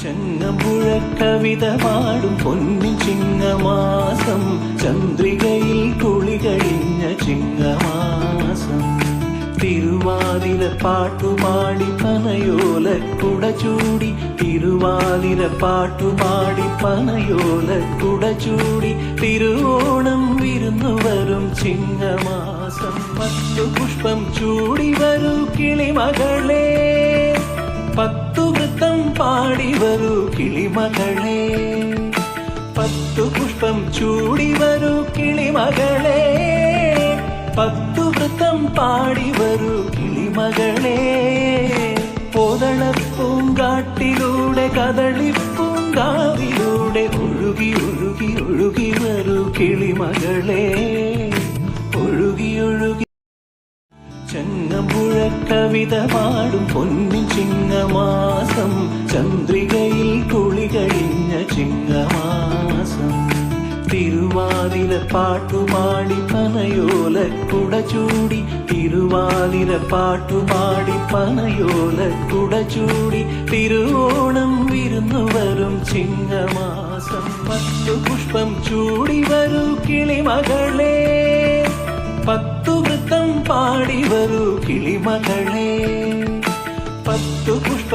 ചെങ്ങമ്പുഴ കവിത പാടും പൊന്നിൻ ചിങ്ങമാസം, ചന്ദ്രികയിൽ കുളി കഴിഞ്ഞ ചിങ്ങമാസം. തിരുവാതിര പാട്ടുപാടി പനയോല കുട ചൂടി, തിരുവാതിര പാട്ടുപാടി പനയോല കുട ചൂടി, തിരുവോണം വിരുന്നു വരും ചിങ്ങമാസം. പത്തു പുഷ്പം ചൂടി വരൂ കിളിമകളെ, പത്തു വൃത്തം പാടി വരൂ കിളിമകളെ, പത്തു പുഷ്പം ചൂടി വരൂ കിളിമകളെ, പത്തു വൃത്തം പാടി വരൂ കിളിമകളെ. പൊതളപ്പൂങ്കാട്ടിലൂടെ കദളിപ്പൂങ്കാവിലൂടെ ഒഴുകി ഒഴുകി ഒഴുകി വരൂ കിളിമകളെ, ഒഴുകി ഒഴുകി. ചെങ്ങമ്പുഴ കവിത പാടും പൊന്നിൻ ചിങ്ങമാസം, ചന്ദ്രികയിൽ കുളി കഴിഞ്ഞ ചിങ്ങമാസം. തിരുവാതിര പാട്ടുപാടി പനയോല കുട ചൂടി, തിരുവാതിര പാട്ടുപാടി പനയോല കുട ചൂടി, തിരുവോണം വിരുന്നു വരും ചിങ്ങമാസം. പത്തു പുഷ്പം ചൂടി വരൂ കിളിമകളെ, പത്തു വൃത്തം പാടി വരൂ കിളിമകളെ, പത്തു പുഷ്പം